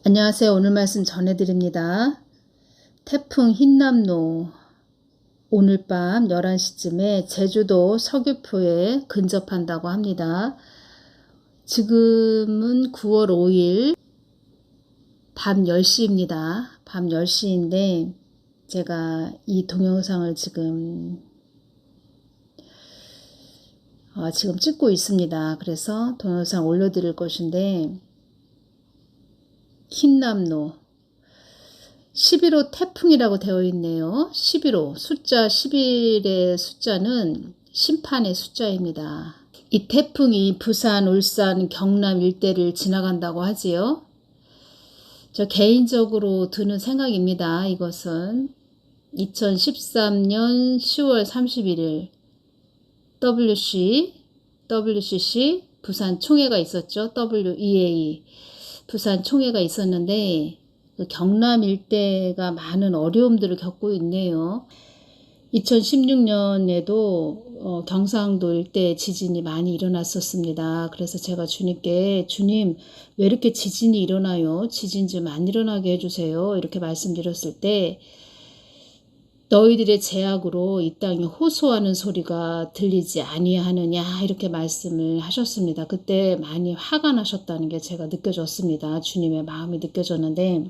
안녕하세요. 오늘 말씀 전해드립니다. 태풍 흰남노 오늘 밤 11시쯤에 제주도 서귀포에 근접한다고 합니다. 지금은 9월 5일 밤 10시입니다. 밤 10시인데 제가 이 동영상을 지금 찍고 있습니다. 그래서 동영상 올려드릴 것인데 흰남노 11호 태풍이라고 되어 있네요. 11호 숫자 11의 숫자는 심판의 숫자입니다. 이 태풍이 부산, 울산, 경남 일대를 지나간다고 하지요. 저 개인적으로 드는 생각입니다. 이것은 2013년 10월 31일 WCC 부산 총회가 있었죠. WEA 부산 총회가 있었는데 경남 일대가 많은 어려움들을 겪고 있네요. 2016년에도 경상도 일대 지진이 많이 일어났었습니다. 그래서 제가 주님께 주님 왜 이렇게 지진이 일어나요? 지진 좀 안 일어나게 해주세요. 이렇게 말씀드렸을 때 너희들의 죄악으로 이 땅이 호소하는 소리가 들리지 아니하느냐 이렇게 말씀을 하셨습니다. 그때 많이 화가 나셨다는 게 제가 느껴졌습니다. 주님의 마음이 느껴졌는데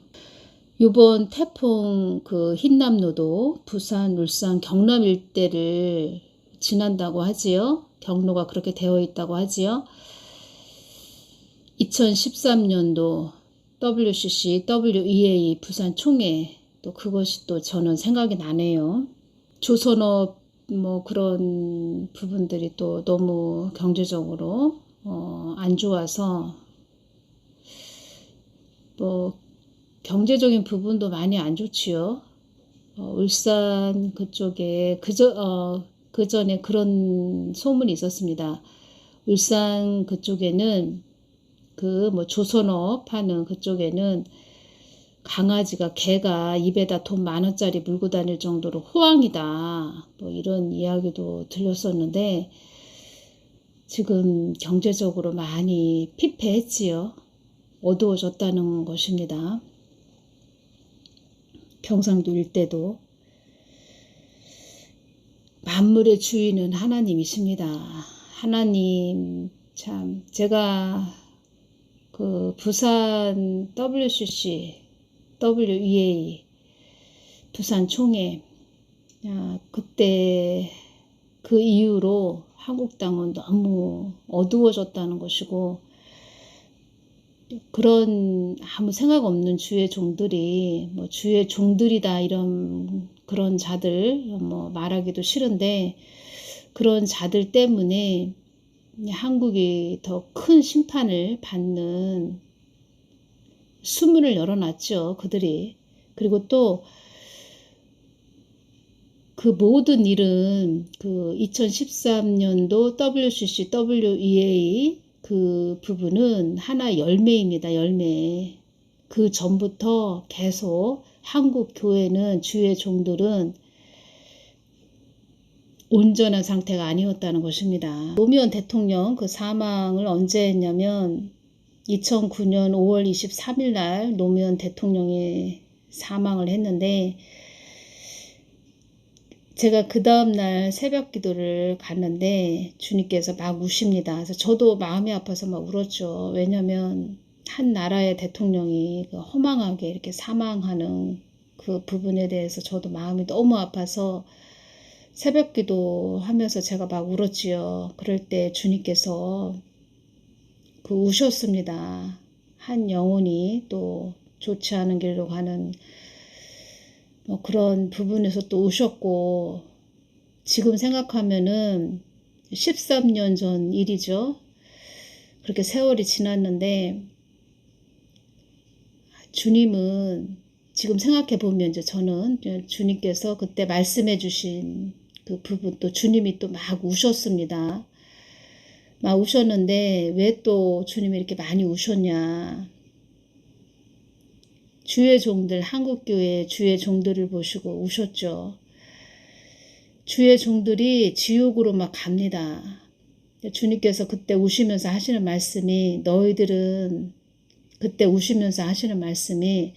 이번 태풍 그 흰남노도 부산, 울산, 경남 일대를 지난다고 하지요. 경로가 그렇게 되어 있다고 하지요. 2013년도 WCC, WEA 부산 총회 또 그것이 또 저는 생각이 나네요. 조선업 그런 부분들이 또 너무 경제적으로 안 좋아서 경제적인 부분도 많이 안 좋지요. 울산 그쪽에 그 전에 그런 소문이 있었습니다. 울산 그쪽에는 조선업 하는 그쪽에는 강아지가 개가 입에다 돈 10,000원짜리 물고 다닐 정도로 호황이다. 이런 이야기도 들렸었는데 지금 경제적으로 많이 피폐했지요. 어두워졌다는 것입니다. 경상도 일대도 만물의 주인은 하나님이십니다. 하나님 참 제가 그 부산 WCC, WEA 부산 총회 그때 그 이후로 한국 땅은 너무 어두워졌다는 것이고 그런 아무 생각 없는 주의 종들이 주의 종들이다 이런 그런 자들 말하기도 싫은데 그런 자들 때문에 한국이 더 큰 심판을 받는 수문을 열어놨죠. 그들이. 그리고 또 그 모든 일은 그 2013년도 WCC, WEA 그 부분은 하나의 열매입니다. 열매. 그 전부터 계속 한국 교회는 주의 종들은 온전한 상태가 아니었다는 것입니다. 노무현 대통령 그 사망을 언제 했냐면 2009년 5월 23일 날 노무현 대통령이 사망을 했는데 제가 그 다음날 새벽 기도를 갔는데 주님께서 막 우십니다. 그래서 저도 마음이 아파서 막 울었죠. 왜냐하면 한 나라의 대통령이 허망하게 이렇게 사망하는 그 부분에 대해서 저도 마음이 너무 아파서 새벽 기도 하면서 제가 막 울었지요. 그럴 때 주님께서 우셨습니다. 한 영혼이 또 좋지 않은 길로 가는 그런 부분에서 또 우셨고 지금 생각하면은 13년 전 일이죠. 그렇게 세월이 지났는데 주님은 지금 생각해 보면 이제 저는 주님께서 그때 말씀해 주신 그 부분 또 주님이 또 막 우셨습니다. 막 우셨는데 왜 또 주님이 이렇게 많이 우셨냐. 주의 종들 한국교회 주의 종들을 보시고 우셨죠. 주의 종들이 지옥으로 막 갑니다. 주님께서 그때 우시면서 하시는 말씀이 너희들은 그때 우시면서 하시는 말씀이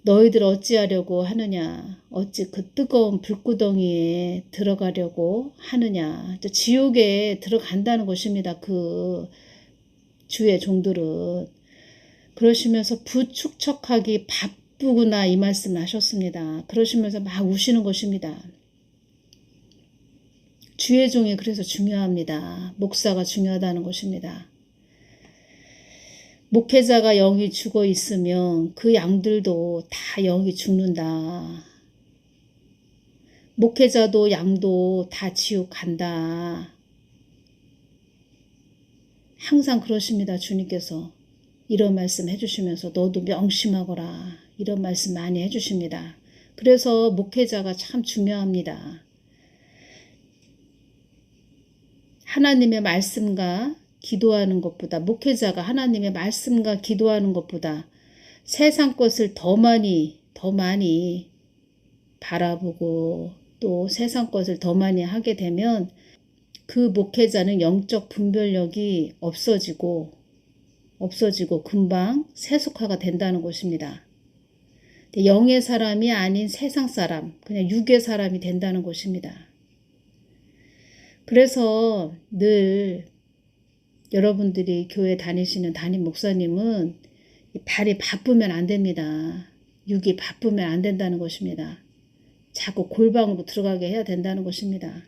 너희들 어찌하려고 하느냐, 어찌 그 뜨거운 불구덩이에 들어가려고 하느냐. 지옥에 들어간다는 것입니다. 그 주의 종들은. 그러시면서 부축척하기 바쁘구나 이 말씀을 하셨습니다. 그러시면서 막 우시는 것입니다. 주의 종이 그래서 중요합니다. 목사가 중요하다는 것입니다. 목회자가 영이 죽어 있으면 그 양들도 다 영이 죽는다. 목회자도 양도 다 지옥 간다. 항상 그러십니다. 주님께서 이런 말씀 해주시면서 너도 명심하거라 이런 말씀 많이 해주십니다. 그래서 목회자가 참 중요합니다. 하나님의 말씀과 기도하는 것보다, 목회자가 하나님의 말씀과 기도하는 것보다 세상 것을 더 많이 바라보고 또 세상 것을 더 많이 하게 되면 그 목회자는 영적 분별력이 없어지고 금방 세속화가 된다는 것입니다. 영의 사람이 아닌 세상 사람, 그냥 육의 사람이 된다는 것입니다. 그래서 늘 여러분들이 교회 다니시는 담임 목사님은 발이 바쁘면 안 됩니다. 육이 바쁘면 안 된다는 것입니다. 자꾸 골방으로 들어가게 해야 된다는 것입니다.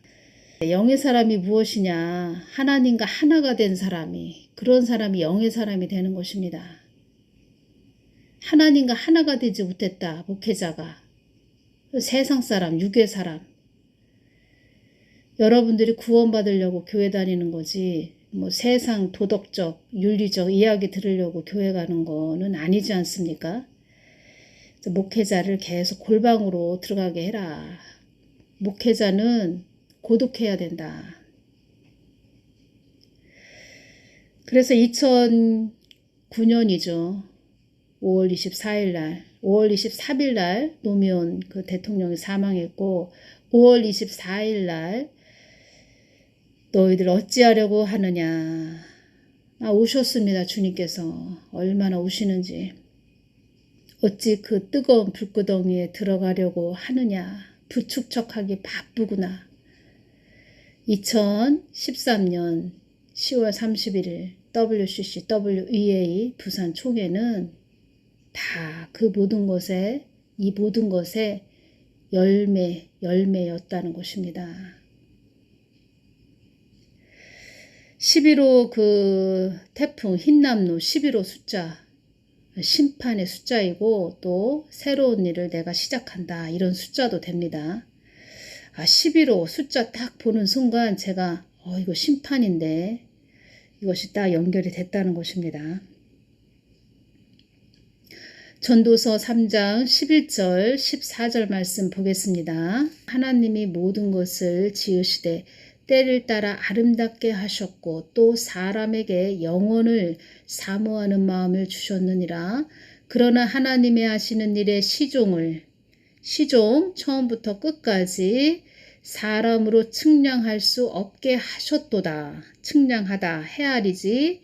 영의 사람이 무엇이냐? 하나님과 하나가 된 사람이, 그런 사람이 영의 사람이 되는 것입니다. 하나님과 하나가 되지 못했다, 목회자가. 세상 사람, 육의 사람. 여러분들이 구원받으려고 교회 다니는 거지 뭐 세상 도덕적, 윤리적 이야기 들으려고 교회 가는 거는 아니지 않습니까? 목회자를 계속 골방으로 들어가게 해라. 목회자는 고독해야 된다. 그래서 2009년이죠. 5월 24일 날, 5월 23일 날 노무현 그 대통령이 사망했고 5월 24일 날 너희들 어찌하려고 하느냐. 우셨습니다. 주님께서. 얼마나 우시는지. 어찌 그 뜨거운 불구덩이에 들어가려고 하느냐. 부축척하기 바쁘구나. 2013년 10월 31일 WCC WEA 부산 총회는 다 그 모든 것에 이 모든 것에 열매였다는 것입니다. 11호 그 태풍 흰남노 11호 숫자 심판의 숫자이고 또 새로운 일을 내가 시작한다 이런 숫자도 됩니다. 11호 숫자 딱 보는 순간 제가 이거 심판인데 이것이 딱 연결이 됐다는 것입니다. 전도서 3장 11절 14절 말씀 보겠습니다. 하나님이 모든 것을 지으시되 때를 따라 아름답게 하셨고 또 사람에게 영혼을 사모하는 마음을 주셨느니라. 그러나 하나님의 하시는 일의 시종 처음부터 끝까지 사람으로 측량할 수 없게 하셨도다. 측량하다 헤아리지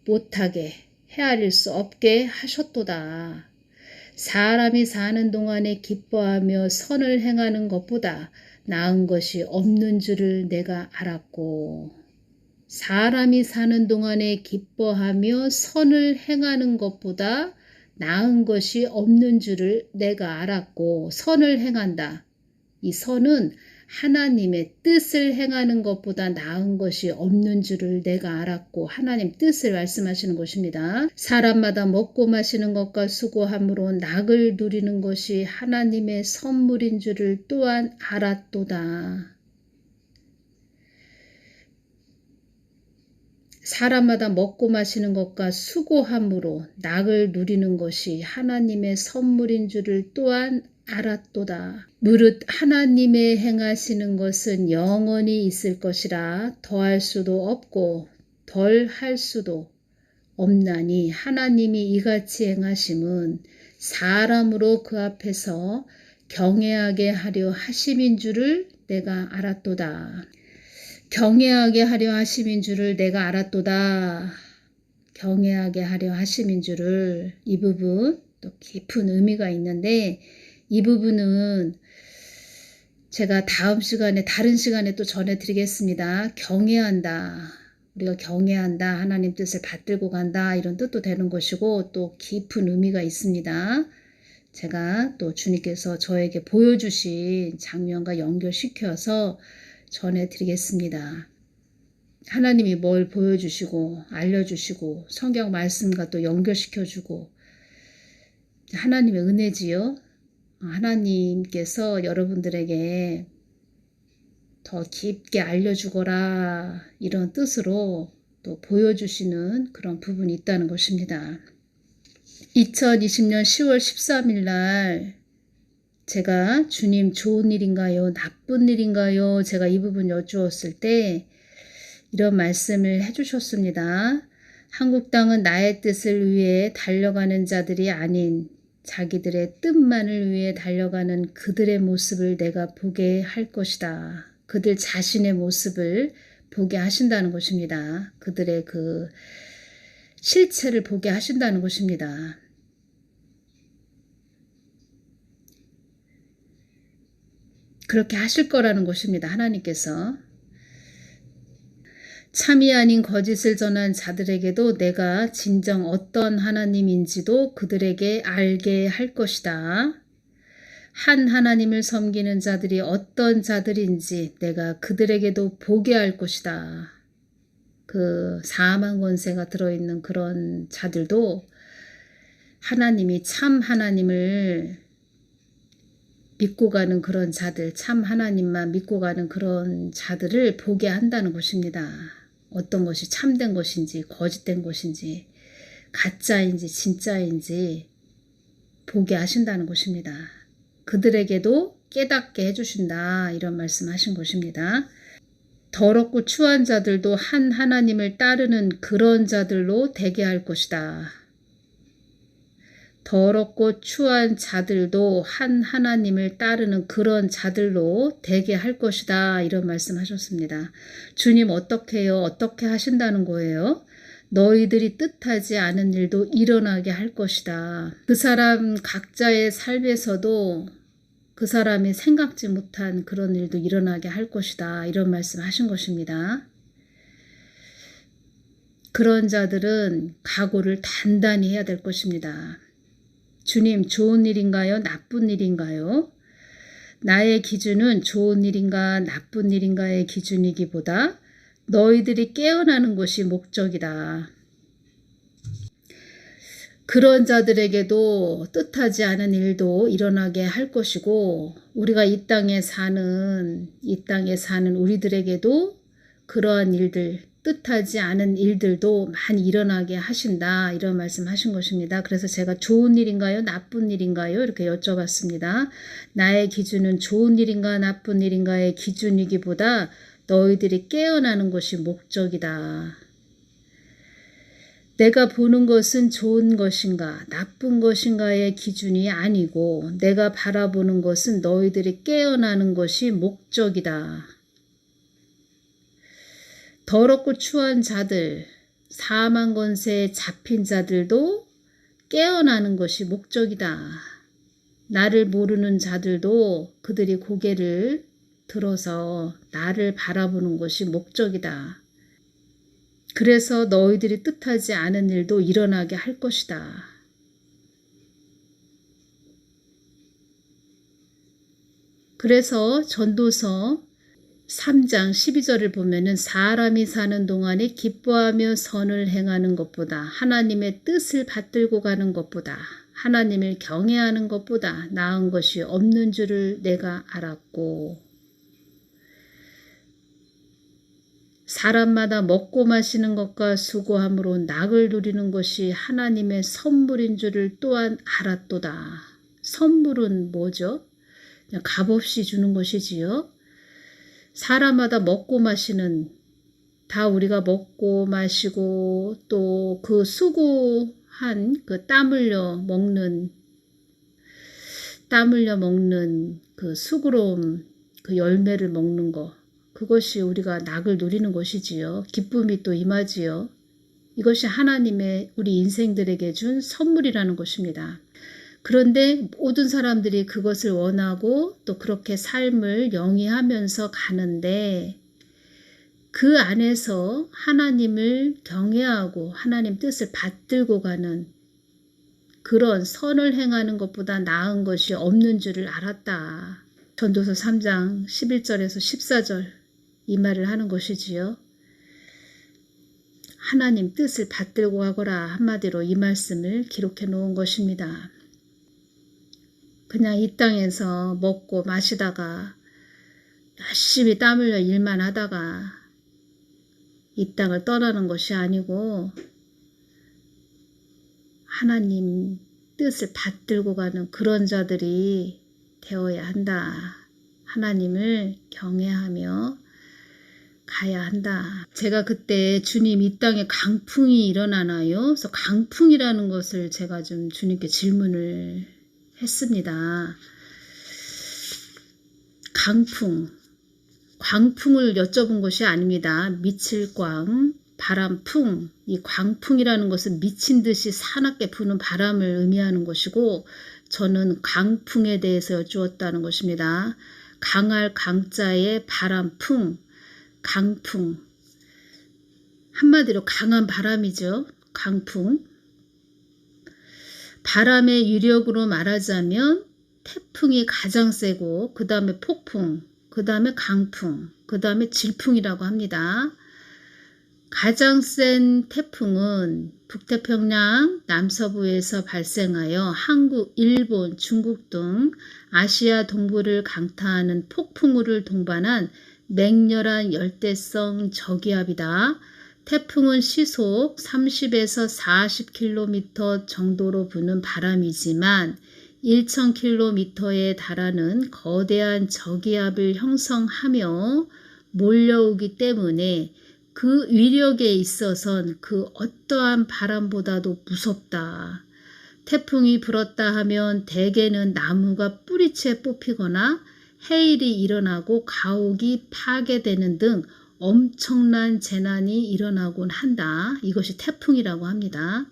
못하게 헤아릴 수 없게 하셨도다. 사람이 사는 동안에 기뻐하며 선을 행하는 것보다 나은 것이 없는 줄을 내가 알았고 사람이 사는 동안에 기뻐하며 선을 행하는 것보다 나은 것이 없는 줄을 내가 알았고 선을 행한다. 이 선은 하나님의 뜻을 행하는 것보다 나은 것이 없는 줄을 내가 알았고 하나님 뜻을 말씀하시는 것입니다. 사람마다 먹고 마시는 것과 수고함으로 낙을 누리는 것이 하나님의 선물인 줄을 또한 알았도다. 사람마다 먹고 마시는 것과 수고함으로 낙을 누리는 것이 하나님의 선물인 줄을 또한 알았도다. 무릇 하나님의 행하시는 것은 영원히 있을 것이라 더할 수도 없고 덜 할 수도 없나니 하나님이 이같이 행하심은 사람으로 그 앞에서 경외하게 하려 하심인 줄을 내가 알았도다. 경외하게 하려 하심인 줄을 내가 알았도다. 경외하게 하려 하심인 줄을, 이 부분 또 깊은 의미가 있는데, 이 부분은 제가 다음 시간에, 다른 시간에 또 전해드리겠습니다. 경외한다. 우리가 경외한다. 하나님 뜻을 받들고 간다. 이런 뜻도 되는 것이고, 또 깊은 의미가 있습니다. 제가 또 주님께서 저에게 보여주신 장면과 연결시켜서 전해드리겠습니다. 하나님이 뭘 보여주시고 알려주시고 성경 말씀과 또 연결시켜주고, 하나님의 은혜지요. 하나님께서 여러분들에게 더 깊게 알려주거라, 이런 뜻으로 또 보여주시는 그런 부분이 있다는 것입니다. 2020년 10월 13일 날 제가 주님 좋은 일인가요? 나쁜 일인가요? 제가 이 부분 여쭈었을 때 이런 말씀을 해주셨습니다. 한국 땅은 나의 뜻을 위해 달려가는 자들이 아닌 자기들의 뜻만을 위해 달려가는 그들의 모습을 내가 보게 할 것이다. 그들 자신의 모습을 보게 하신다는 것입니다. 그들의 그 실체를 보게 하신다는 것입니다. 그렇게 하실 거라는 것입니다. 하나님께서. 참이 아닌 거짓을 전한 자들에게도 내가 진정 어떤 하나님인지도 그들에게 알게 할 것이다. 한 하나님을 섬기는 자들이 어떤 자들인지 내가 그들에게도 보게 할 것이다. 그 사망 권세가 들어있는 그런 자들도 하나님이 참 하나님을 믿고 가는 그런 자들, 참 하나님만 믿고 가는 그런 자들을 보게 한다는 것입니다. 어떤 것이 참된 것인지 거짓된 것인지 가짜인지 진짜인지 보게 하신다는 것입니다. 그들에게도 깨닫게 해주신다, 이런 말씀하신 것입니다. 더럽고 추한 자들도 한 하나님을 따르는 그런 자들로 되게 할 것이다. 더럽고 추한 자들도 한 하나님을 따르는 그런 자들로 되게 할 것이다, 이런 말씀하셨습니다. 주님 어떻게 해요? 어떻게 하신다는 거예요? 너희들이 뜻하지 않은 일도 일어나게 할 것이다. 그 사람 각자의 삶에서도 그 사람이 생각지 못한 그런 일도 일어나게 할 것이다, 이런 말씀하신 것입니다. 그런 자들은 각오를 단단히 해야 될 것입니다. 주님 좋은 일인가요? 나쁜 일인가요? 나의 기준은 좋은 일인가 나쁜 일인가의 기준이기보다 너희들이 깨어나는 것이 목적이다. 그런 자들에게도 뜻하지 않은 일도 일어나게 할 것이고, 우리가 이 땅에 사는 우리들에게도 그러한 일들, 뜻하지 않은 일들도 많이 일어나게 하신다, 이런 말씀하신 것입니다. 그래서 제가 좋은 일인가요? 나쁜 일인가요? 이렇게 여쭤봤습니다. 나의 기준은 좋은 일인가 나쁜 일인가의 기준이기보다 너희들이 깨어나는 것이 목적이다. 내가 보는 것은 좋은 것인가 나쁜 것인가의 기준이 아니고 내가 바라보는 것은 너희들이 깨어나는 것이 목적이다. 더럽고 추한 자들, 사망 권세에 잡힌 자들도 깨어나는 것이 목적이다. 나를 모르는 자들도 그들이 고개를 들어서 나를 바라보는 것이 목적이다. 그래서 너희들이 뜻하지 않은 일도 일어나게 할 것이다. 그래서 전도서 3장 12절을 보면은 사람이 사는 동안에 기뻐하며 선을 행하는 것보다 하나님의 뜻을 받들고 가는 것보다 하나님을 경외하는 것보다 나은 것이 없는 줄을 내가 알았고, 사람마다 먹고 마시는 것과 수고함으로 낙을 누리는 것이 하나님의 선물인 줄을 또한 알았도다. 선물은 뭐죠? 그냥 값없이 주는 것이지요. 사람마다 먹고 마시는, 다 우리가 먹고 마시고 또 그 수고한 그 땀 흘려 먹는 그 수고로움, 그 열매를 먹는 것, 그것이 우리가 낙을 누리는 것이지요. 기쁨이 또 임하지요. 이것이 하나님의 우리 인생들에게 준 선물이라는 것입니다. 그런데 모든 사람들이 그것을 원하고 또 그렇게 삶을 영위하면서 가는데 그 안에서 하나님을 경외하고 하나님 뜻을 받들고 가는 그런 선을 행하는 것보다 나은 것이 없는 줄을 알았다. 전도서 3장 11절에서 14절 이 말을 하는 것이지요. 하나님 뜻을 받들고 가거라 한마디로 이 말씀을 기록해 놓은 것입니다. 그냥 이 땅에서 먹고 마시다가 열심히 땀 흘려 일만 하다가 이 땅을 떠나는 것이 아니고 하나님 뜻을 받들고 가는 그런 자들이 되어야 한다. 하나님을 경외하며 가야 한다. 제가 그때 주님 이 땅에 강풍이 일어나나요? 그래서 강풍이라는 것을 제가 좀 주님께 질문을 했습니다. 강풍, 광풍을 여쭤본 것이 아닙니다. 미칠 광, 바람풍, 이 광풍이라는 것은 미친 듯이 사납게 부는 바람을 의미하는 것이고 저는 강풍에 대해서 여쭈었다는 것입니다. 강할 강자의 바람풍, 강풍, 한마디로 강한 바람이죠. 강풍. 바람의 유력으로 말하자면 태풍이 가장 세고 그 다음에 폭풍, 그 다음에 강풍, 그 다음에 질풍이라고 합니다. 가장 센 태풍은 북태평양 남서부에서 발생하여 한국, 일본, 중국 등 아시아 동부를 강타하는 폭풍우를 동반한 맹렬한 열대성 저기압이다. 태풍은 시속 30에서 40km 정도로 부는 바람이지만 1000km에 달하는 거대한 저기압을 형성하며 몰려오기 때문에 그 위력에 있어선 그 어떠한 바람보다도 무섭다. 태풍이 불었다 하면 대개는 나무가 뿌리채 뽑히거나 해일이 일어나고 가옥이 파괴되는 등 엄청난 재난이 일어나곤 한다. 이것이 태풍이라고 합니다.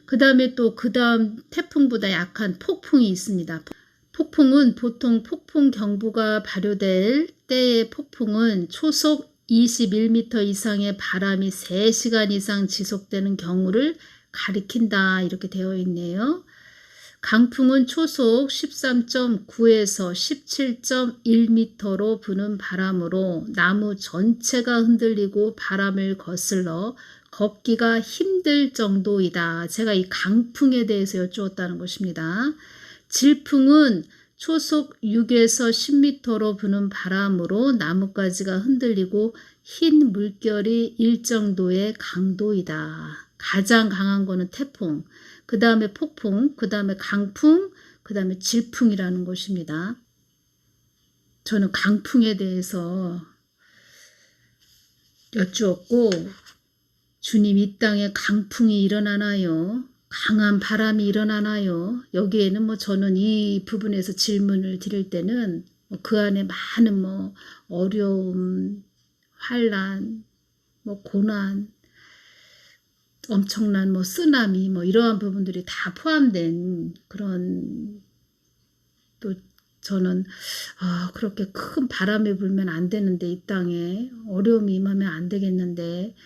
그 다음에 또 그 다음 태풍보다 약한 폭풍이 있습니다. 폭풍은 보통 폭풍 경보가 발효될 때의 폭풍은 초속 21m 이상의 바람이 3시간 이상 지속되는 경우를 가리킨다. 이렇게 되어 있네요. 강풍은 초속 13.9에서 17.1m로 부는 바람으로 나무 전체가 흔들리고 바람을 거슬러 걷기가 힘들 정도이다. 제가 이 강풍에 대해서 여쭈었다는 것입니다. 질풍은 초속 6에서 10m로 부는 바람으로 나뭇가지가 흔들리고 흰 물결이 일 정도의 강도이다. 가장 강한 거는 태풍, 그 다음에 폭풍, 그 다음에 강풍, 그 다음에 질풍이라는 것입니다. 저는 강풍에 대해서 여쭈었고 주님 이 땅에 강풍이 일어나나요? 강한 바람이 일어나나요? 여기에는 저는 이 부분에서 질문을 드릴 때는 그 안에 많은 어려움, 환란, 고난, 엄청난 쓰나미 이러한 부분들이 다 포함된 그런 또 저는 그렇게 큰 바람이 불면 안 되는데 이 땅에 어려움이 임하면 안 되겠는데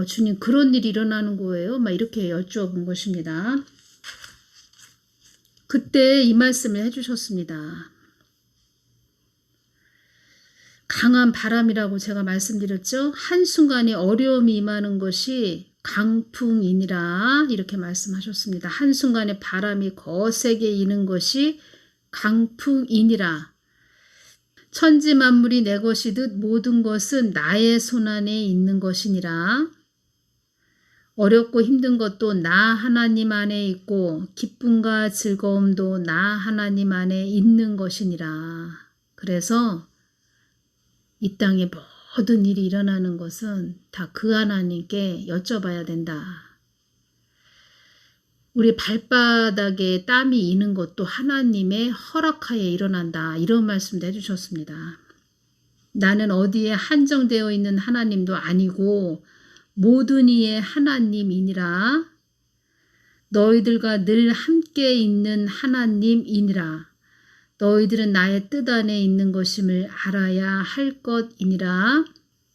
주님 그런 일이 일어나는 거예요? 이렇게 여쭈어본 것입니다. 그때 이 말씀을 해주셨습니다. 강한 바람이라고 제가 말씀드렸죠. 한순간에 어려움이 임하는 것이 강풍이니라 이렇게 말씀하셨습니다. 한순간에 바람이 거세게 이는 것이 강풍이니라. 천지 만물이 내 것이듯 모든 것은 나의 손안에 있는 것이니라. 어렵고 힘든 것도 나 하나님 안에 있고 기쁨과 즐거움도 나 하나님 안에 있는 것이니라. 그래서 이 땅에 모든 일이 일어나는 것은 다 그 하나님께 여쭤봐야 된다. 우리 발바닥에 땀이 이는 것도 하나님의 허락하에 일어난다. 이런 말씀도 해주셨습니다. 나는 어디에 한정되어 있는 하나님도 아니고 모든 이의 하나님이니라. 너희들과 늘 함께 있는 하나님이니라. 너희들은 나의 뜻 안에 있는 것임을 알아야 할 것이니라.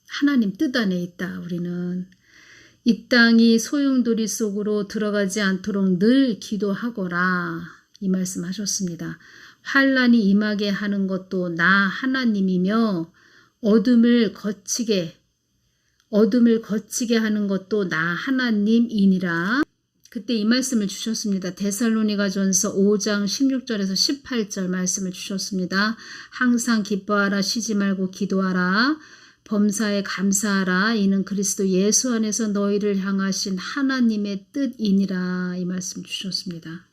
하나님 뜻 안에 있다. 우리는 이 땅이 소용돌이 속으로 들어가지 않도록 늘 기도하거라. 이 말씀 하셨습니다. 환난이 임하게 하는 것도 나 하나님이며 어둠을 거치게 하는 것도 나 하나님이니라. 그때 이 말씀을 주셨습니다. 데살로니가전서 5장 16절에서 18절 말씀을 주셨습니다. 항상 기뻐하라, 쉬지 말고 기도하라, 범사에 감사하라. 이는 그리스도 예수 안에서 너희를 향하신 하나님의 뜻이니라. 이 말씀 주셨습니다.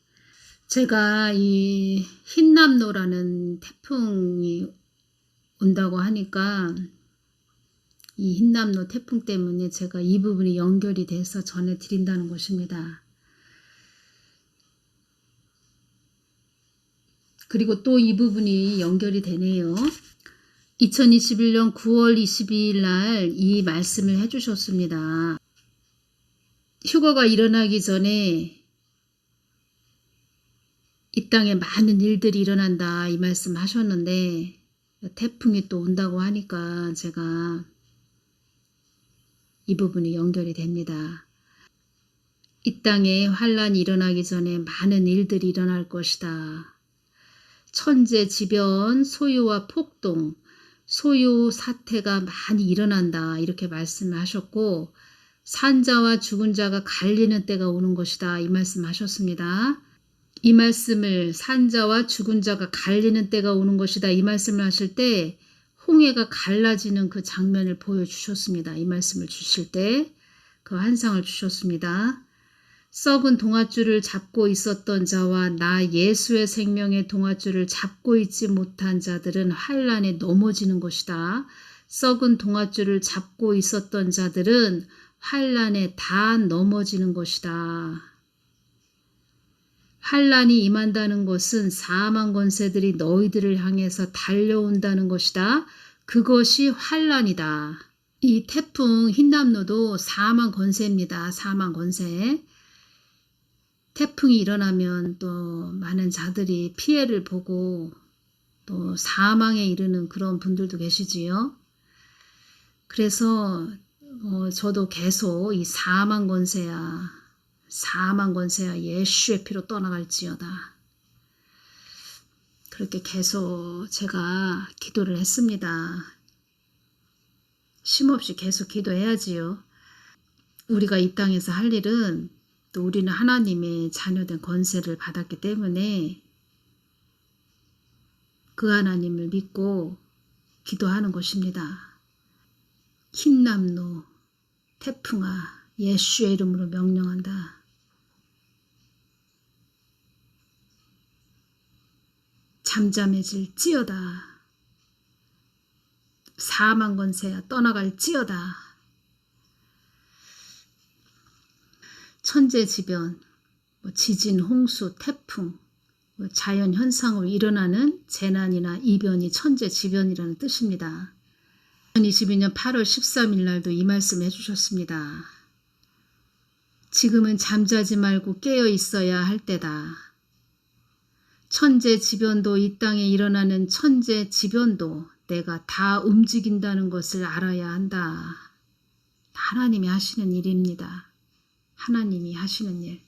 제가 이 흰남노라는 태풍이 온다고 하니까 이 흰남노 태풍 때문에 제가 이 부분이 연결이 돼서 전해드린다는 것입니다. 그리고 또 이 부분이 연결이 되네요. 2021년 9월 22일 날 이 말씀을 해주셨습니다. 휴거가 일어나기 전에 이 땅에 많은 일들이 일어난다 이 말씀 하셨는데 태풍이 또 온다고 하니까 제가 이 부분이 연결이 됩니다. 이 땅에 환란이 일어나기 전에 많은 일들이 일어날 것이다. 천재지변, 소유와 폭동, 소유 사태가 많이 일어난다 이렇게 말씀을 하셨고 산자와 죽은 자가 갈리는 때가 오는 것이다 이 말씀 하셨습니다. 이 말씀을 산자와 죽은 자가 갈리는 때가 오는 것이다 이 말씀을 하실 때 홍해가 갈라지는 그 장면을 보여주셨습니다. 이 말씀을 주실 때 그 환상을 주셨습니다. 썩은 동아줄을 잡고 있었던 자와 나 예수의 생명의 동아줄을 잡고 있지 못한 자들은 환란에 넘어지는 것이다. 썩은 동아줄을 잡고 있었던 자들은 환란에 다 넘어지는 것이다. 환란이 임한다는 것은 사망 권세들이 너희들을 향해서 달려온다는 것이다. 그것이 환란이다. 이 태풍 흰남노도 사망 권세입니다. 사망 권세. 태풍이 일어나면 또 많은 자들이 피해를 보고 또 사망에 이르는 그런 분들도 계시지요. 그래서 저도 계속 이 사망 권세야 예수의 피로 떠나갈지어다. 그렇게 계속 제가 기도를 했습니다. 쉼없이 계속 기도해야지요. 우리가 이 땅에서 할 일은 또 우리는 하나님의 자녀된 권세를 받았기 때문에 그 하나님을 믿고 기도하는 것입니다. 흰남노 태풍아 예수의 이름으로 명령한다. 잠잠해질지어다. 사망 권세야 떠나갈지어다. 천재지변, 지진, 홍수, 태풍, 자연 현상으로 일어나는 재난이나 이변이 천재지변이라는 뜻입니다. 2022년 8월 13일 날도 이 말씀 해주셨습니다. 지금은 잠자지 말고 깨어 있어야 할 때다. 천재지변도 이 땅에 일어나는 천재지변도 내가 다 움직인다는 것을 알아야 한다. 하나님이 하시는 일입니다. 하나님이 하시는 일.